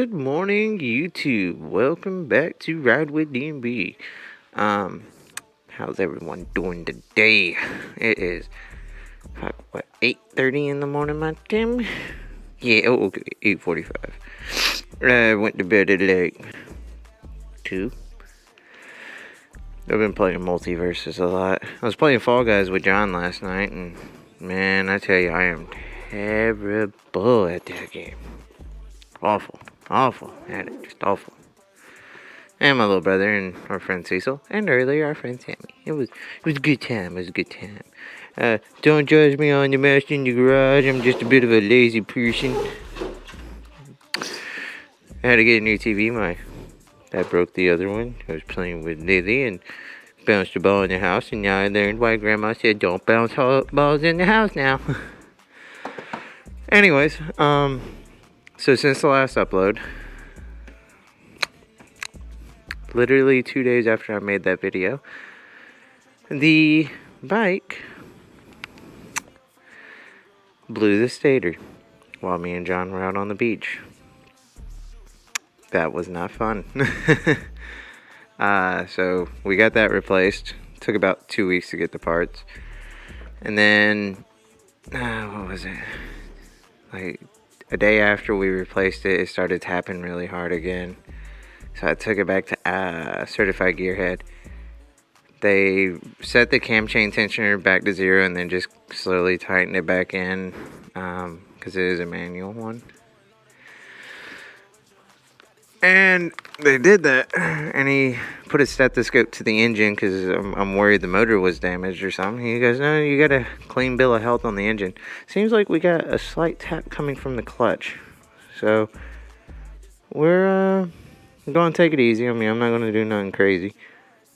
Good morning, YouTube. Welcome back to Ride with DMB. How's everyone doing today? It is 8:30 in the morning, my time. Yeah, okay, 8:45. I went to bed at like 2. I've been playing Multiverses a lot. I was playing Fall Guys with John last night, and man, I tell you, I am terrible at that game. Awful, at it, just awful. And my little brother and our friend Cecil, and earlier our friend Sammy. It was a good time. Don't judge me on the mess in the garage. I'm just a bit of a lazy person. I had to get a new TV. My dad broke the other one. I was playing with Lily and bounced the ball in the house, and now I learned why Grandma said don't bounce balls in the house now. Anyways, so since the last upload, literally 2 days after I made that video, the bike blew the stator while me and John were out on the beach. That was not fun. So we got that replaced. Took about 2 weeks to get the parts. And then, what was it? Like a day after we replaced it, it started tapping really hard again. So I took it back to Certified Gearhead. They set the cam chain tensioner back to 0 and then just slowly tightened it back in because it is a manual one. And they did that, and he put a stethoscope to the engine because I'm worried the motor was damaged or something. He goes, no, you got a clean bill of health on the engine. Seems like we got a slight tap coming from the clutch. So we're going to take it easy. I mean, I'm not going to do nothing crazy.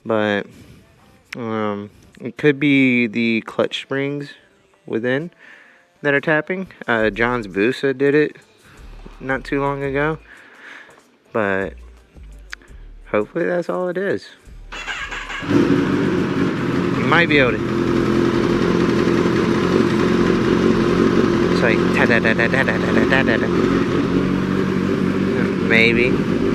But it could be the clutch springs within that are tapping. John's Busa did it not too long ago. But hopefully that's all it is. You might be able to. It's like ta-da-da-da-da-da-da-da-da. Maybe.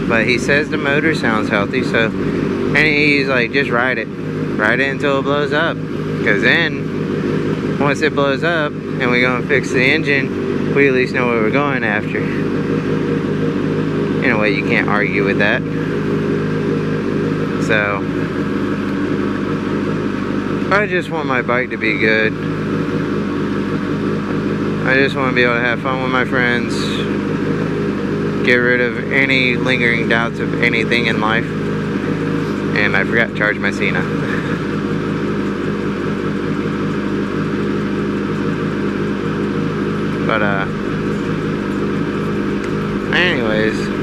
But he says the motor sounds healthy, so, and he's like, just ride it. Ride it until it blows up. Because then, once it blows up and we go and fix the engine, we at least know where we're going after. In a way, you can't argue with that. So, I just want my bike to be good. I just want to be able to have fun with my friends. Get rid of any lingering doubts of anything in life. And I forgot to charge my Cena. But, anyways.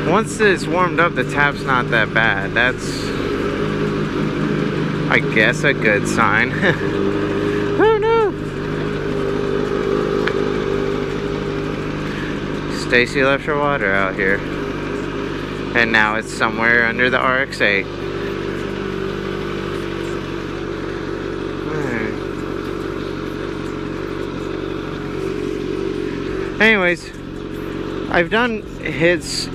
Once it's warmed up, the tap's not that bad. That's, I guess, a good sign. Oh no! Stacy left her water out here. And now it's somewhere under the RX-8. Anyways, I've done hits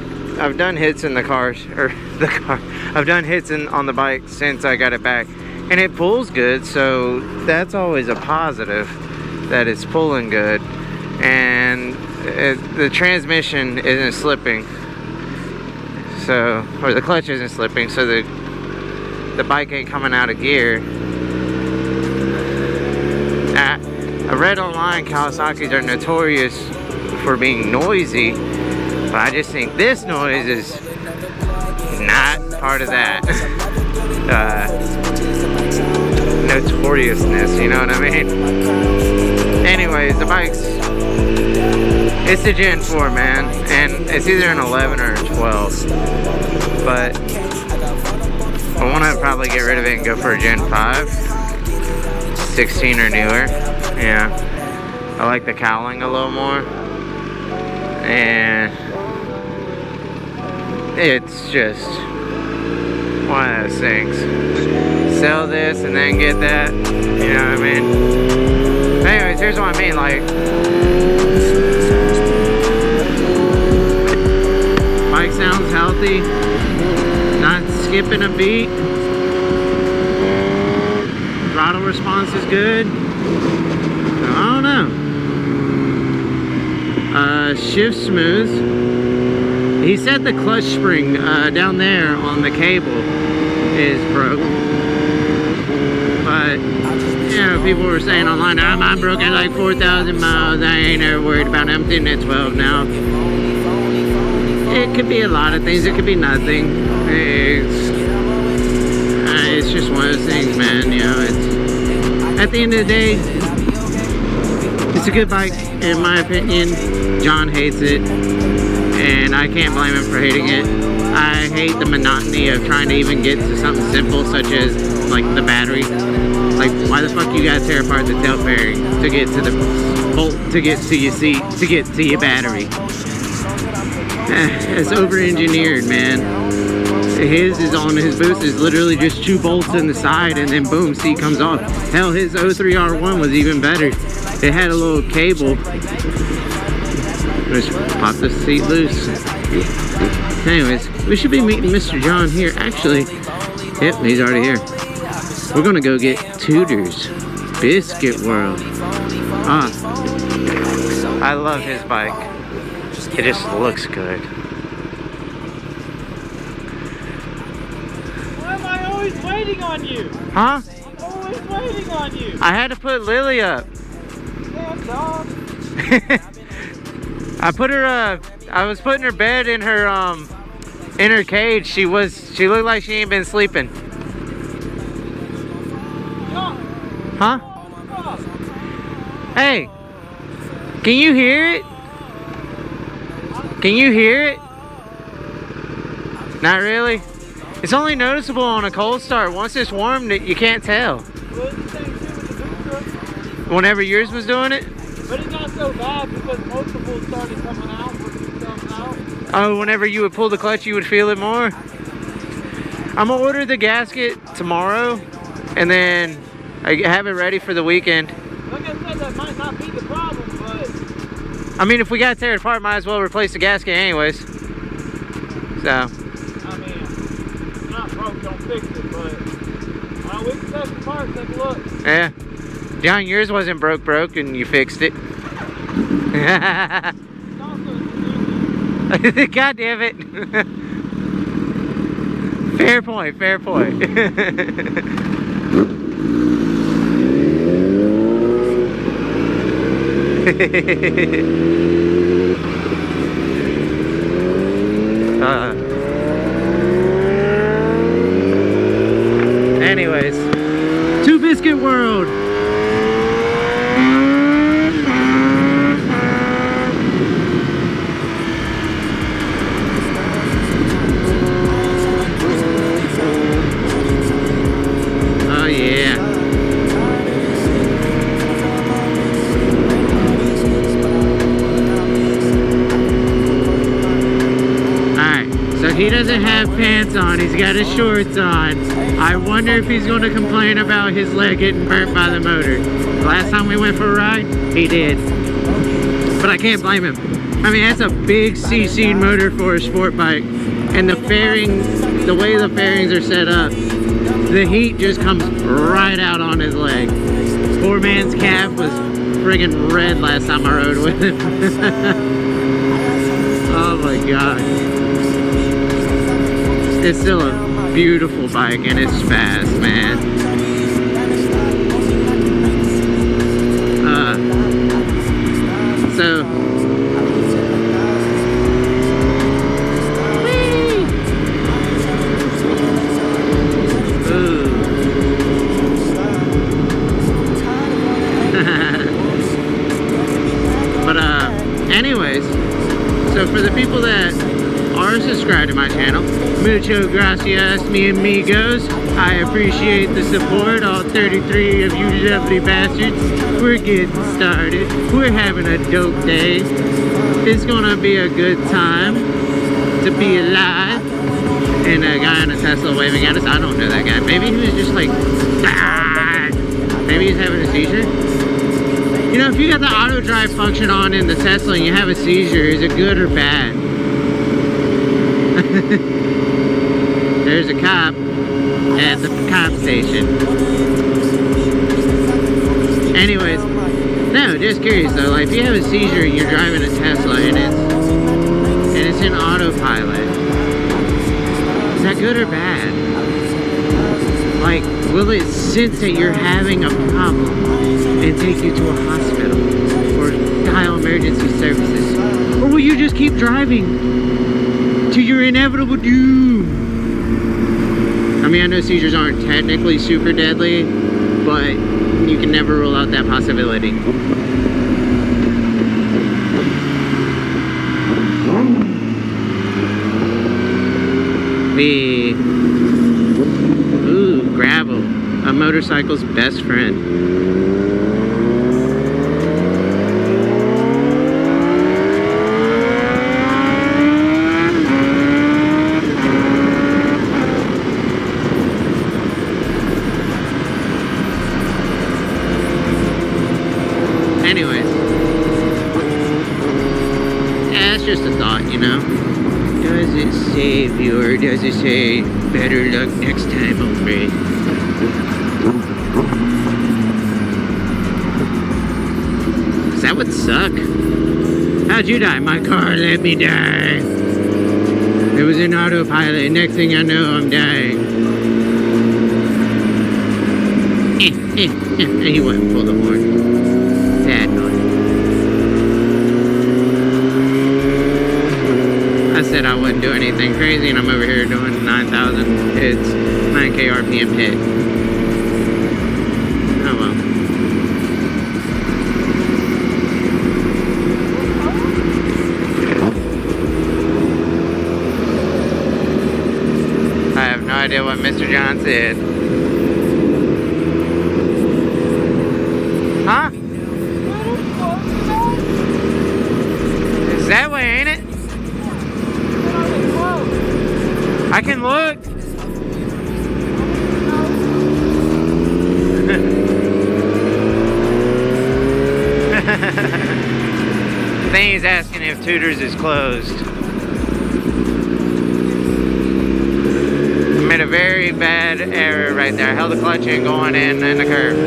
in the cars, or the car. I've done hits on the bike since I got it back, and it pulls good, so that's always a positive, that it's pulling good, and the transmission isn't slipping, so, or the clutch isn't slipping, so the bike ain't coming out of gear. I read online Kawasaki's are notorious for being noisy, but I just think this noise is not part of that notoriousness, you know what I mean? Anyways, the bike's, it's a Gen 4, man, and it's either an 11 or a 12, but I want to probably get rid of it and go for a Gen 5, 16 or newer. Yeah, I like the cowling a little more, and it's just one of those things. Sell this and then get that, you know what I mean? Anyways, here's what I mean, like, bike sounds healthy, not skipping a beat, throttle response is good. I don't know. Shift smooth. He said the clutch spring down there on the cable is broke, but you know, people were saying online, oh, mine broke at like 4,000 miles. I ain't ever worried about it. I'm sitting at 12 now. It could be a lot of things. It could be nothing. It's just one of those things, man. You know, it's at the end of the day, it's a good bike, in my opinion. John hates it, and I can't blame him for hating it. I hate the monotony of trying to even get to something simple, such as like the battery. Like, why the fuck you gotta tear apart the tail fairing to get to the bolt, to get to your seat, to get to your battery? It's over-engineered, man. His is on his boost is literally just 2 bolts in the side, and then boom, seat comes off. Hell, his 03R1 was even better. It had a little cable. Just pop the seat loose. Anyways, we should be meeting Mr. John here. Actually, yep, he's already here. We're gonna go get Tudor's Biscuit World. I love his bike. It just looks good. Why am I always waiting on you? Huh? I'm always waiting on you. I had to put Lily up. Damn dog. I put her I was putting her bed in her cage. She looked like she ain't been sleeping. Huh? Hey, can you hear it? Can you hear it? Not really. It's only noticeable on a cold start. Once it's warm, you can't tell. Whenever yours was doing it? But it's not so bad because multiple started coming out. Oh, whenever you would pull the clutch, you would feel it more? I'm gonna order the gasket tomorrow, and then I have it ready for the weekend. Like I said, that might not be the problem, but I mean, if we gotta tear it apart, might as well replace the gasket anyways. So. I mean, it's not broke, don't fix it, but we can test the parts, take a look. Yeah. John, yours wasn't broke, and you fixed it. God damn it. Fair point, fair point. Anyways, to Biscuit World. Oh yeah. So he doesn't have pants on, he's got his shorts on. I wonder if he's going to complain about his leg getting burnt by the motor. Last time we went for a ride, he did. But I can't blame him. I mean, that's a big CC motor for a sport bike. And the fairing, the way the fairings are set up, the heat just comes right out on his leg. Poor man's calf was friggin' red last time I rode with him. Oh my god. It's still a beautiful bike and it's fast, man. So but anyways, so for the people that are subscribed to my channel, mucho gracias, mi amigos. I appreciate the support, all 33 of you lovely bastards. We're getting started. We're having a dope day. It's gonna be a good time to be alive. And a guy on a Tesla waving at us. I don't know that guy. Maybe he was just like, ah! Maybe he's having a seizure. You know, if you got the auto drive function on in the Tesla and you have a seizure, is it good or bad? There's a cop at the cop station. Anyways, no, just curious though, like if you have a seizure and you're driving a Tesla and it's in autopilot, is that good or bad? Like, will it sense that you're having a problem and take you to a hospital or dial emergency services? Or will you just keep driving to your inevitable doom? I mean, I know seizures aren't technically super deadly, but you can never rule out that possibility. Ooh, gravel. A motorcycle's best friend. Anyways, yeah, it's just a thought, you know. Does it save you or does it say better luck next time, hombre? Cause that would suck. How'd you die? My car let me die. It was in autopilot. Next thing I know, I'm dying. He went and pulled the horn. Sad noise. I said I wouldn't do anything crazy, and I'm over here doing 9,000 hits, 9K RPM hit. Oh well. I have no idea what Mr. John said. Huh? It's that way, ain't it? I can look. I think he's asking if Tudor's is closed. I made a very bad error right there. I held the clutch in going in the curve.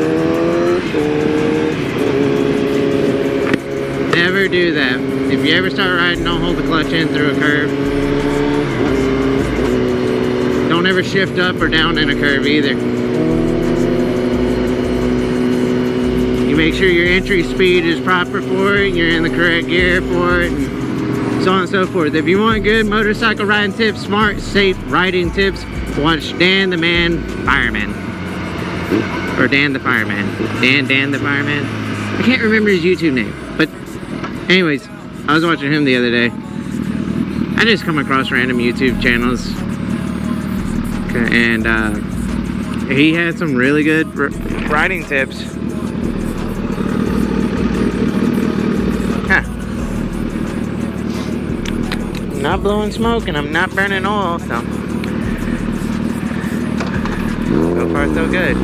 Never do that. If you ever start riding, don't hold the clutch in through a curve. Don't ever shift up or down in a curve either. You make sure your entry speed is proper for it, you're in the correct gear for it, and so on and so forth. If you want good motorcycle riding tips, smart, safe riding tips, watch Dan the Man Fireman. Or Dan the Fireman. Dan the Fireman. I can't remember his YouTube name. But anyways, I was watching him the other day. I just come across random YouTube channels. And he had some really good riding tips. Huh. I'm not blowing smoke and I'm not burning oil, so far so good.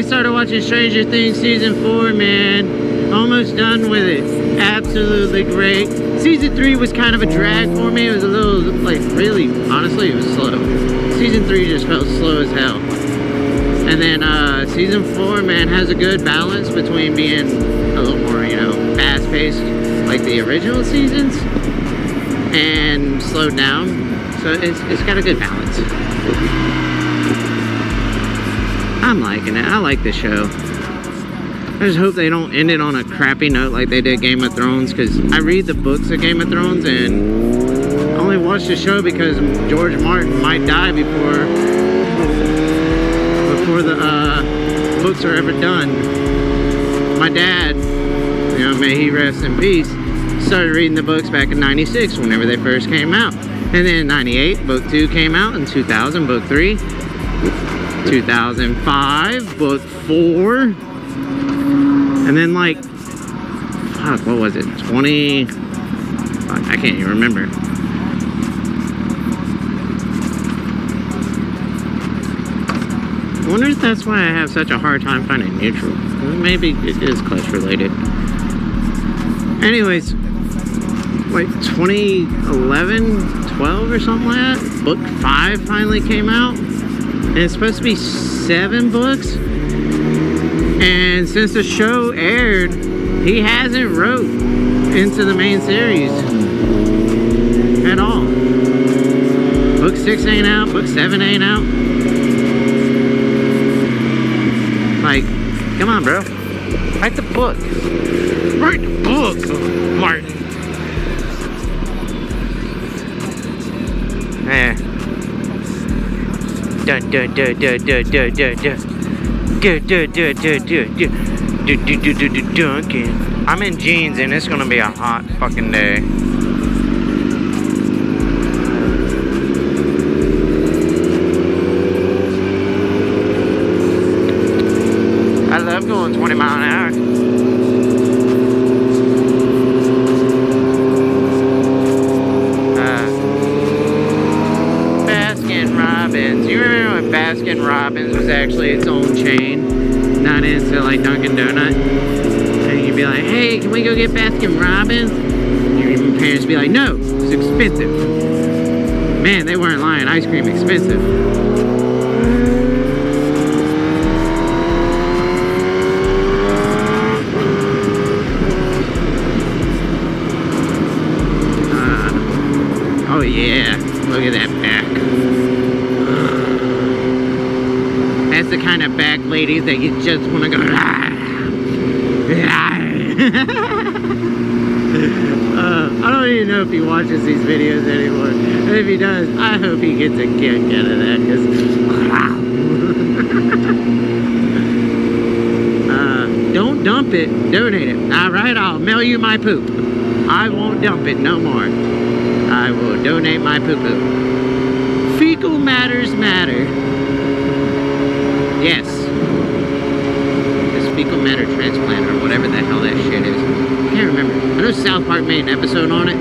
Started watching Stranger Things season 4, man. Almost done with it. Absolutely great. Season 3 was kind of a drag for me. It was a little, like, really, honestly, it was slow. Season 3 just felt slow as hell. And then season 4, man, has a good balance between being a little more, you know, fast-paced like the original seasons and slowed down. So it's got a good balance. I'm liking it. I like the show. I just hope they don't end it on a crappy note like they did Game of Thrones, because I read the books of Game of Thrones and I only watched the show because George Martin might die before the books are ever done. My dad know, may he rest in peace, started reading the books back in 96 whenever they first came out. And then in 98, book 2 came out. In 2000, book 3. 2005, book 4. And then like, fuck, what was it? 20, fuck, I can't even remember. I wonder if that's why I have such a hard time finding neutral. Maybe it is Clutch related. Anyways, like 2011, 12 or something like that, book 5 finally came out. And it's supposed to be 7 books. And since the show aired, he hasn't wrote into the main series at all. Book 6 ain't out, book 7 ain't out. Like, come on, bro. Write the book. Write the book, Martin. Eh. Dun dun dun dun dun dun dun dun. Dun dun dun dun dun. Dunkin'. I'm in jeans and it's gonna be a hot fucking day. I love going 20 miles an hour. Baskin Robbins. You remember when Baskin Robbins was actually its own chain? Not into like Dunkin' Donut? And you'd be like, hey, can we go get Baskin Robbins? And your parents would be like, no, it's expensive. Man, they weren't lying. Ice cream expensive. Oh yeah, look at that back. That's the kind of back, ladies, that you just want to go. I don't even know if he watches these videos anymore. And if he does, I hope he gets a kick out of that. Don't dump it, donate it. Alright, I'll mail you my poop. I won't dump it no more. I will donate my poo-poo. Fecal matters matter. Yes. This fecal matter transplant or whatever the hell that shit is. I can't remember. I know South Park made an episode on it.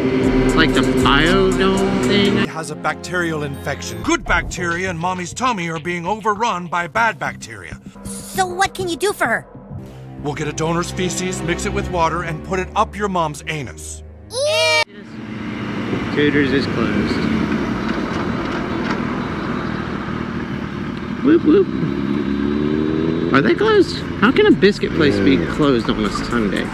It's like the biodome thing. It has a bacterial infection. Good bacteria in mommy's tummy are being overrun by bad bacteria. So what can you do for her? We'll get a donor's feces, mix it with water, and put it up your mom's anus. Tutors is closed. Whoop whoop. Are they closed? How can a biscuit place be closed on a Sunday?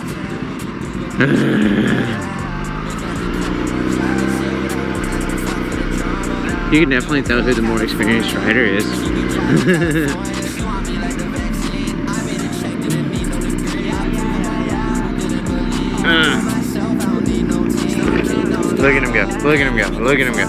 You can definitely tell who the more experienced rider is. Look at him go. Look at him go. Look at him go.